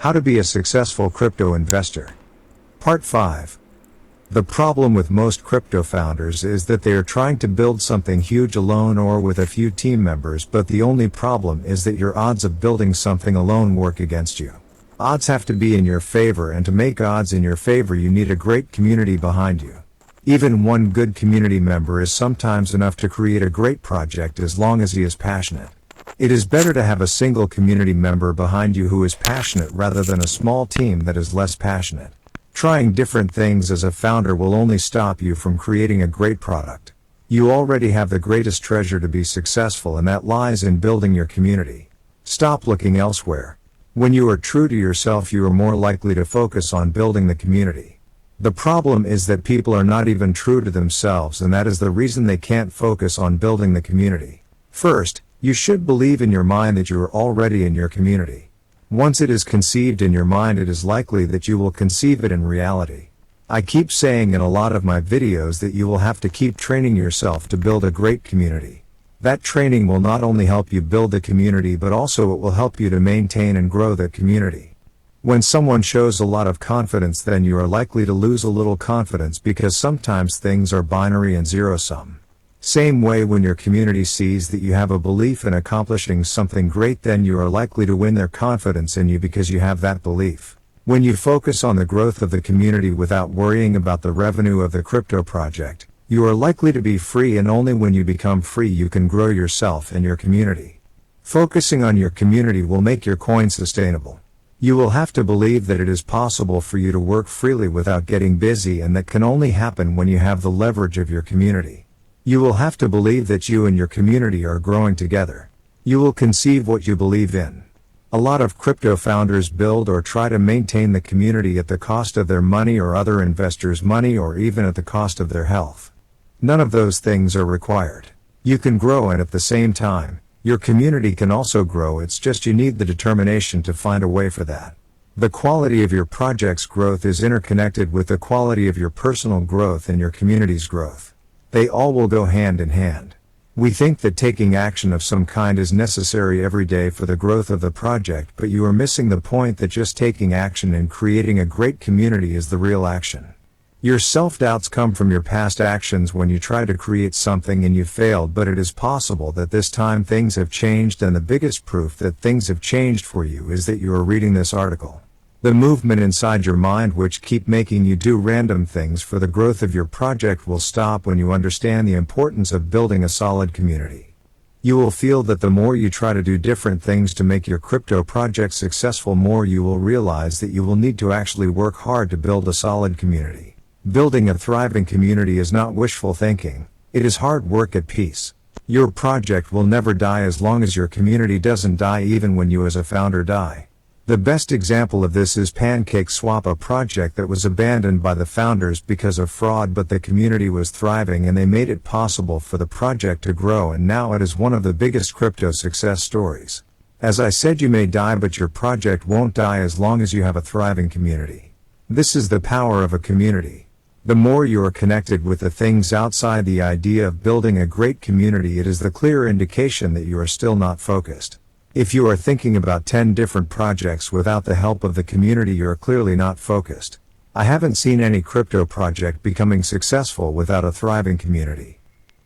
How to be a successful crypto investor. Part 5. The problem with most crypto founders is that they are trying to build something huge alone or with a few team members, but the only problem is that your odds of building something alone work against you. Odds have to be in your favor, and to make odds in your favor you need a great community behind you. Even one good community member is sometimes enough to create a great project as long as he is passionate. It is better to have a single community member behind you who is passionate rather than a small team that is less passionate. Trying different things as a founder will only stop you from creating a great product. You already have the greatest treasure to be successful, and that lies in building your community. Stop looking elsewhere. When you are true to yourself, you are more likely to focus on building the community. The problem is that people are not even true to themselves, and that is the reason they can't focus on building the community. First, you should believe in your mind that you are already in your community. Once it is conceived in your mind, it is likely that you will conceive it in reality. I keep saying in a lot of my videos that you will have to keep training yourself to build a great community. That training will not only help you build the community, but also it will help you to maintain and grow that community. When someone shows a lot of confidence, then you are likely to lose a little confidence, because sometimes things are binary and zero-sum. Same way, when your community sees that you have a belief in accomplishing something great, then you are likely to win their confidence in you because you have that belief. When you focus on the growth of the community without worrying about the revenue of the crypto project, you are likely to be free, and only when you become free you can grow yourself and your community. Focusing on your community will make your coin sustainable. You will have to believe that it is possible for you to work freely without getting busy, and that can only happen when you have the leverage of your community. You will have to believe that you and your community are growing together. You will conceive what you believe in. A lot of crypto founders build or try to maintain the community at the cost of their money or other investors' money, or even at the cost of their health. None of those things are required. You can grow, and at the same time, your community can also grow. It's just you need the determination to find a way for that. The quality of your project's growth is interconnected with the quality of your personal growth and your community's growth. They all will go hand in hand. We think that taking action of some kind is necessary every day for the growth of the project, but you are missing the point that just taking action and creating a great community is the real action. Your self-doubts come from your past actions when you try to create something and you failed, but it is possible that this time things have changed, and the biggest proof that things have changed for you is that you are reading this article. The movement inside your mind which keep making you do random things for the growth of your project will stop when you understand the importance of building a solid community. You will feel that the more you try to do different things to make your crypto project successful, more you will realize that you will need to actually work hard to build a solid community. Building a thriving community is not wishful thinking. It is hard work at peace. Your project will never die as long as your community doesn't die, even when you as a founder die. The best example of this is PancakeSwap, a project that was abandoned by the founders because of fraud, but the community was thriving and they made it possible for the project to grow, and now it is one of the biggest crypto success stories. As I said, you may die, but your project won't die as long as you have a thriving community. This is the power of a community. The more you are connected with the things outside the idea of building a great community, it is the clear indication that you are still not focused. If you are thinking about 10 different projects without the help of the community, you are clearly not focused. I haven't seen any crypto project becoming successful without a thriving community.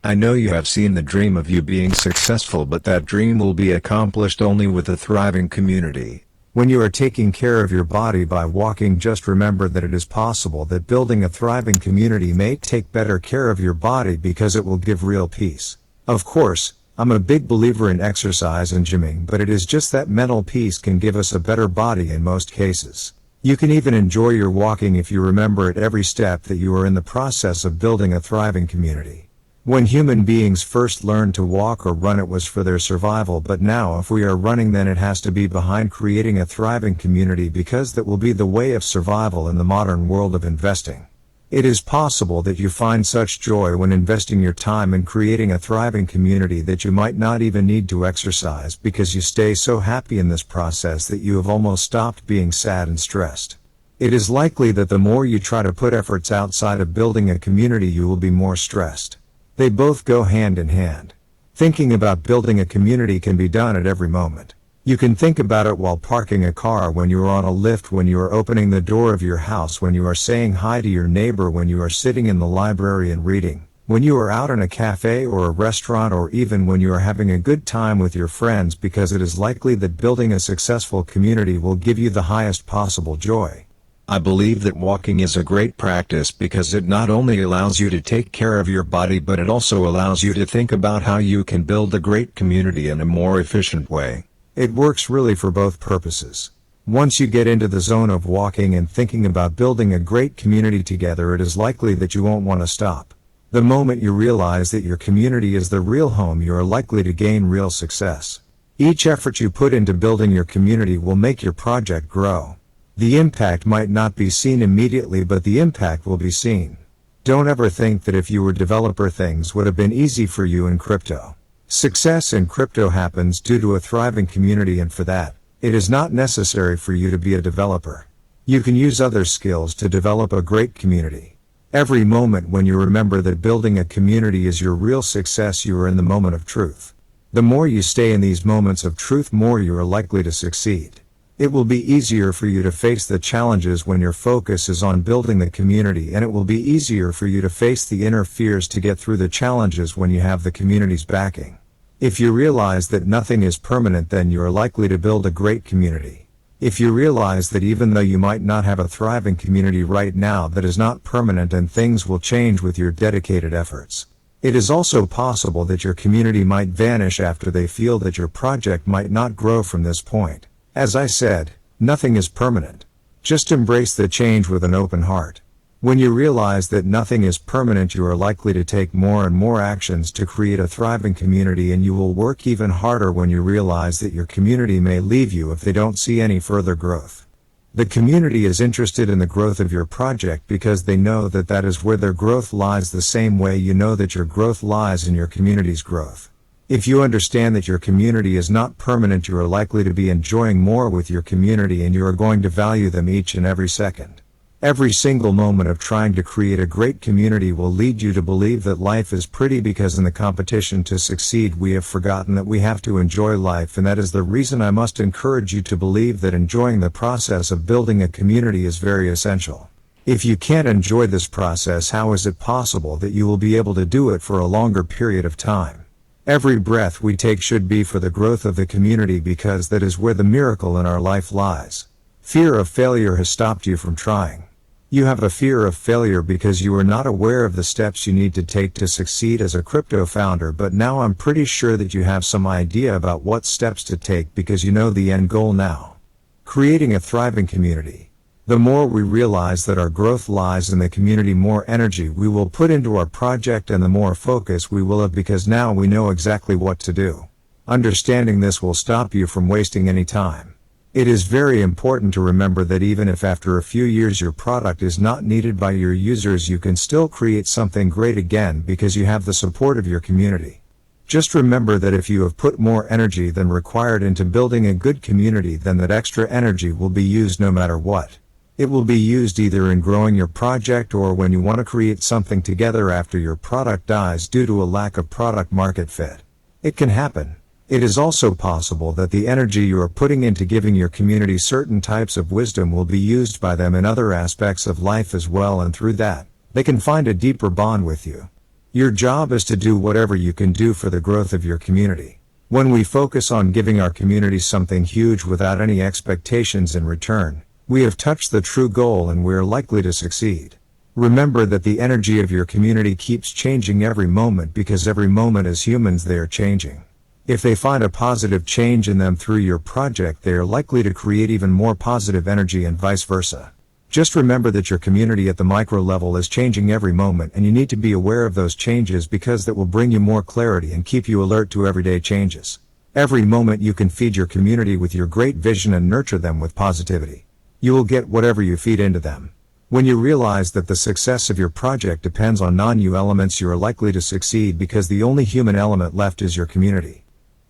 I know you have seen the dream of you being successful, but that dream will be accomplished only with a thriving community. When you are taking care of your body by walking, just remember that it is possible that building a thriving community may take better care of your body because it will give real peace. Of course, I'm a big believer in exercise and gymming, but it is just that mental peace can give us a better body in most cases. You can even enjoy your walking if you remember at every step that you are in the process of building a thriving community. When human beings first learned to walk or run, it was for their survival, but now if we are running, then it has to be behind creating a thriving community, because that will be the way of survival in the modern world of investing. It is possible that you find such joy when investing your time in creating a thriving community that you might not even need to exercise, because you stay so happy in this process that you have almost stopped being sad and stressed. It is likely that the more you try to put efforts outside of building a community, you will be more stressed. They both go hand in hand. Thinking about building a community can be done at every moment. You can think about it while parking a car, when you are on a lift, when you are opening the door of your house, when you are saying hi to your neighbor, when you are sitting in the library and reading, when you are out in a cafe or a restaurant, or even when you are having a good time with your friends, because it is likely that building a successful community will give you the highest possible joy. I believe that walking is a great practice because it not only allows you to take care of your body, but it also allows you to think about how you can build a great community in a more efficient way. It works really for both purposes. Once you get into the zone of walking and thinking about building a great community together, it is likely that you won't want to stop. The moment you realize that your community is the real home, you are likely to gain real success. Each effort you put into building your community will make your project grow. The impact might not be seen immediately, but the impact will be seen. Don't ever think that if you were a developer, things would have been easy for you in crypto. Success in crypto happens due to a thriving community, and for that, it is not necessary for you to be a developer. You can use other skills to develop a great community. Every moment when you remember that building a community is your real success, you are in the moment of truth. The more you stay in these moments of truth, more you are likely to succeed. It will be easier for you to face the challenges when your focus is on building the community, and it will be easier for you to face the inner fears to get through the challenges when you have the community's backing. If you realize that nothing is permanent, then you are likely to build a great community. If you realize that even though you might not have a thriving community right now, that is not permanent and things will change with your dedicated efforts. It is also possible that your community might vanish after they feel that your project might not grow from this point. As I said, nothing is permanent. Just embrace the change with an open heart. When you realize that nothing is permanent, you are likely to take more and more actions to create a thriving community, and you will work even harder when you realize that your community may leave you if they don't see any further growth. The community is interested in the growth of your project because they know that that is where their growth lies, the same way you know that your growth lies in your community's growth. If you understand that your community is not permanent, you are likely to be enjoying more with your community, and you are going to value them each and every second. Every single moment of trying to create a great community will lead you to believe that life is pretty, because in the competition to succeed we have forgotten that we have to enjoy life, and that is the reason I must encourage you to believe that enjoying the process of building a community is very essential. If you can't enjoy this process, how is it possible that you will be able to do it for a longer period of time? Every breath we take should be for the growth of the community, because that is where the miracle in our life lies. Fear of failure has stopped you from trying. You have a fear of failure because you are not aware of the steps you need to take to succeed as a crypto founder, but now I'm pretty sure that you have some idea about what steps to take because you know the end goal now. Creating a thriving community. The more we realize that our growth lies in the community, more energy we will put into our project and the more focus we will have, because now we know exactly what to do. Understanding this will stop you from wasting any time. It is very important to remember that even if after a few years your product is not needed by your users, you can still create something great again because you have the support of your community. Just remember that if you have put more energy than required into building a good community, then that extra energy will be used no matter what. It will be used either in growing your project or when you want to create something together after your product dies due to a lack of product market fit. It can happen. It is also possible that the energy you are putting into giving your community certain types of wisdom will be used by them in other aspects of life as well, and through that, they can find a deeper bond with you. Your job is to do whatever you can do for the growth of your community. When we focus on giving our community something huge without any expectations in return, we have touched the true goal and we are likely to succeed. Remember that the energy of your community keeps changing every moment, because every moment as humans they are changing. If they find a positive change in them through your project, they are likely to create even more positive energy, and vice versa. Just remember that your community at the micro level is changing every moment, and you need to be aware of those changes because that will bring you more clarity and keep you alert to everyday changes. Every moment you can feed your community with your great vision and nurture them with positivity. You will get whatever you feed into them. When you realize that the success of your project depends on non-you elements, you are likely to succeed because the only human element left is your community.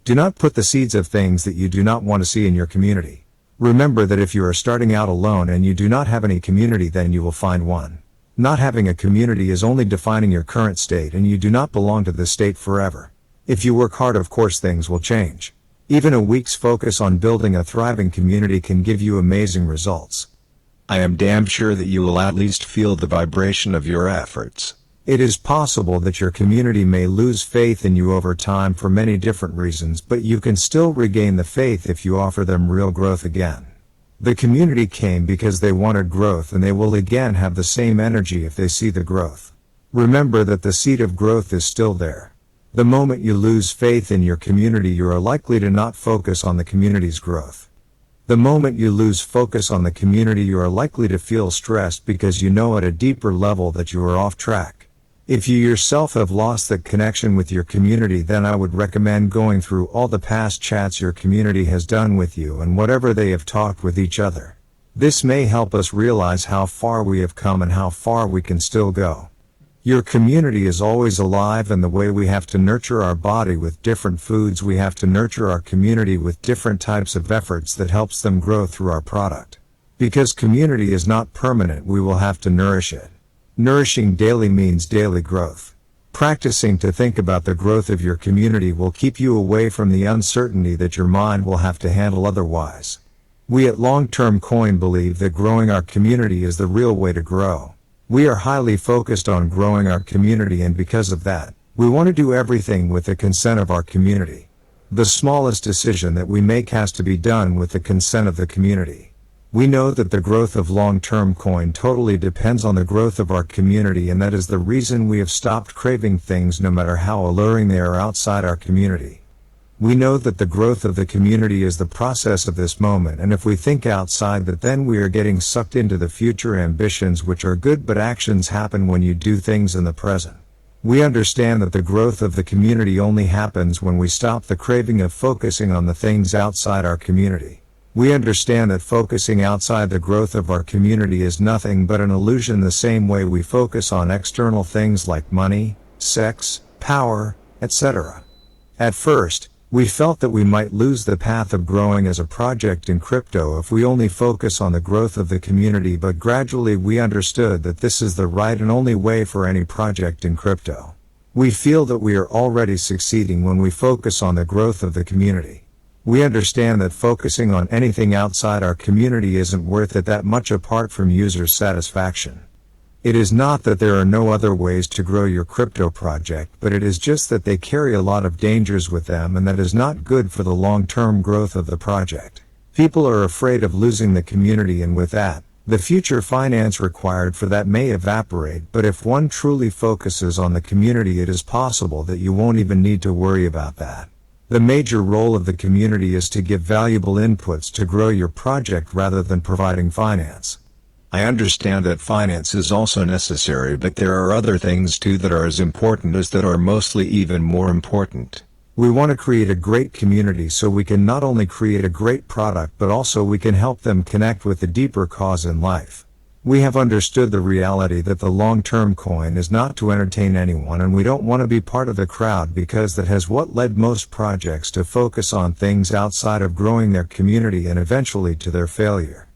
Do not put the seeds of things that you do not want to see in your community. Remember that if you are starting out alone and you do not have any community, then you will find one. Not having a community is only defining your current state, and you do not belong to this state forever. If you work hard, of course things will change. Even a week's focus on building a thriving community can give you amazing results. I am damn sure that you will at least feel the vibration of your efforts. It is possible that your community may lose faith in you over time for many different reasons, but you can still regain the faith if you offer them real growth again. The community came because they wanted growth, and they will again have the same energy if they see the growth. Remember that the seed of growth is still there. The moment you lose faith in your community, you are likely to not focus on the community's growth. The moment you lose focus on the community, you are likely to feel stressed because you know at a deeper level that you are off track. If you yourself have lost that connection with your community, then I would recommend going through all the past chats your community has done with you and whatever they have talked with each other. This may help us realize how far we have come and how far we can still go. Your community is always alive, and the way we have to nurture our body with different foods, we have to nurture our community with different types of efforts that helps them grow through our product. Because community is not permanent, we will have to nourish it. Nourishing daily means daily growth. Practicing to think about the growth of your community will keep you away from the uncertainty that your mind will have to handle otherwise. We at Long Term Coin believe that growing our community is the real way to grow. We are highly focused on growing our community, and because of that, we want to do everything with the consent of our community. The smallest decision that we make has to be done with the consent of the community. We know that the growth of Long Term Coin totally depends on the growth of our community, and that is the reason we have stopped craving things no matter how alluring they are outside our community. We know that the growth of the community is the process of this moment, and if we think outside that, then we are getting sucked into the future ambitions, which are good, but actions happen when you do things in the present. We understand that the growth of the community only happens when we stop the craving of focusing on the things outside our community. We understand that focusing outside the growth of our community is nothing but an illusion, the same way we focus on external things like money, sex, power, etc. At first, we felt that we might lose the path of growing as a project in crypto if we only focus on the growth of the community, but gradually we understood that this is the right and only way for any project in crypto. We feel that we are already succeeding when we focus on the growth of the community. We understand that focusing on anything outside our community isn't worth it that much apart from user satisfaction. It is not that there are no other ways to grow your crypto project, but it is just that they carry a lot of dangers with them, and that is not good for the long-term growth of the project. People are afraid of losing the community, and with that, the future finance required for that may evaporate. But if one truly focuses on the community, it is possible that you won't even need to worry about that. The major role of the community is to give valuable inputs to grow your project rather than providing finance. I understand that finance is also necessary, but there are other things too that are as important as that, are mostly even more important. We want to create a great community so we can not only create a great product, but also we can help them connect with the deeper cause in life. We have understood the reality that the long-term coin is not to entertain anyone, and we don't want to be part of the crowd, because that has what led most projects to focus on things outside of growing their community and eventually to their failure.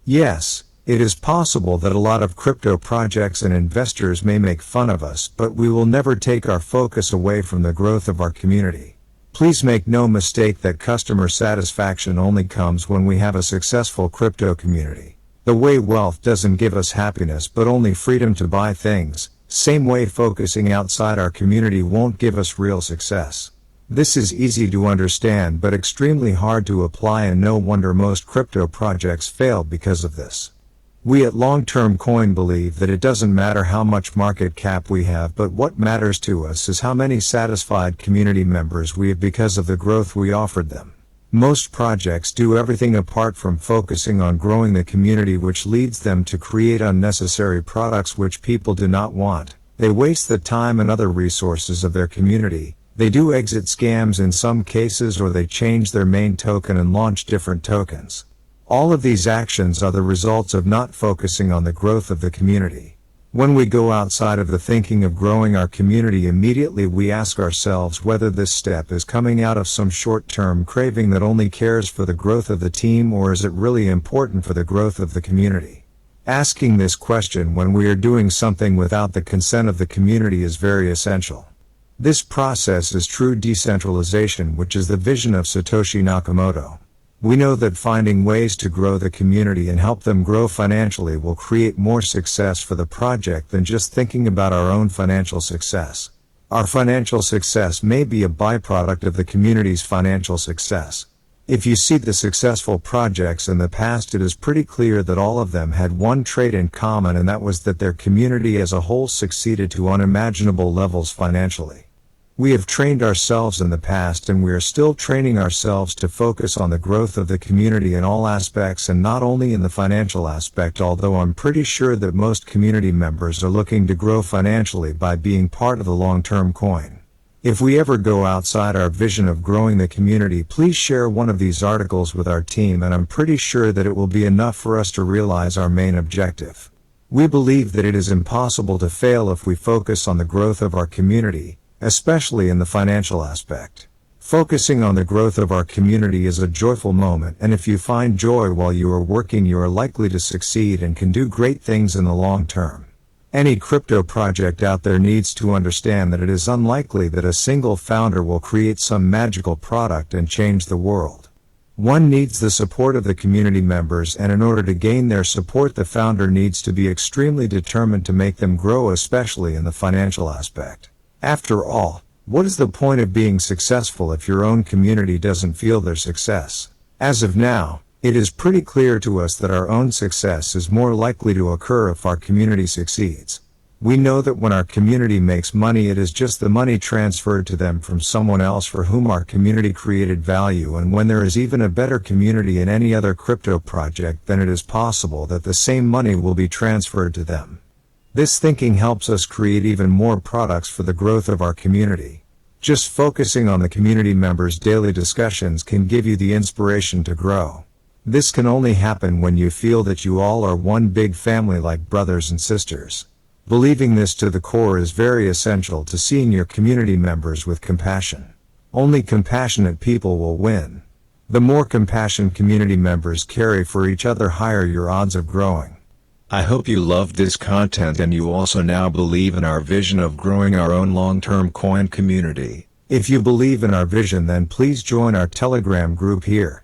Yes, it is possible that a lot of crypto projects and investors may make fun of us, but we will never take our focus away from the growth of our community. Please make no mistake that customer satisfaction only comes when we have a successful crypto community. The way wealth doesn't give us happiness but only freedom to buy things, same way focusing outside our community won't give us real success. This is easy to understand but extremely hard to apply, and no wonder most crypto projects fail because of this. We at Long Term Coin believe that it doesn't matter how much market cap we have, but what matters to us is how many satisfied community members we have because of the growth we offered them. Most projects do everything apart from focusing on growing the community, which leads them to create unnecessary products which people do not want. They waste the time and other resources of their community. They do exit scams in some cases, or they change their main token and launch different tokens. All of these actions are the results of not focusing on the growth of the community. When we go outside of the thinking of growing our community, immediately we ask ourselves whether this step is coming out of some short-term craving that only cares for the growth of the team, or is it really important for the growth of the community? Asking this question when we are doing something without the consent of the community is very essential. This process is true decentralization, which is the vision of Satoshi Nakamoto. We know that finding ways to grow the community and help them grow financially will create more success for the project than just thinking about our own financial success. Our financial success may be a byproduct of the community's financial success. If you see the successful projects in the past, it is pretty clear that all of them had one trait in common, and that was that their community as a whole succeeded to unimaginable levels financially. We have trained ourselves in the past, and we are still training ourselves to focus on the growth of the community in all aspects and not only in the financial aspect, although I'm pretty sure that most community members are looking to grow financially by being part of the long-term coin. If we ever go outside our vision of growing the community, please share one of these articles with our team, and I'm pretty sure that it will be enough for us to realize our main objective. We believe that it is impossible to fail if we focus on the growth of our community, especially in the financial aspect. Focusing on the growth of our community is a joyful moment, and if you find joy while you are working, you are likely to succeed and can do great things in the long term. Any crypto project out there needs to understand that it is unlikely that a single founder will create some magical product and change the world. One needs the support of the community members, and in order to gain their support, the founder needs to be extremely determined to make them grow, especially in the financial aspect. After all, what is the point of being successful if your own community doesn't feel their success? As of now, it is pretty clear to us that our own success is more likely to occur if our community succeeds. We know that when our community makes money, it is just the money transferred to them from someone else for whom our community created value, and when there is even a better community in any other crypto project, then it is possible that the same money will be transferred to them. This thinking helps us create even more products for the growth of our community. Just focusing on the community members' daily discussions can give you the inspiration to grow. This can only happen when you feel that you all are one big family, like brothers and sisters. Believing this to the core is very essential to seeing your community members with compassion. Only compassionate people will win. The more compassion community members carry for each other, higher your odds of growing. I hope you loved this content and you also now believe in our vision of growing our own long-term coin community. If you believe in our vision, then please join our Telegram group here.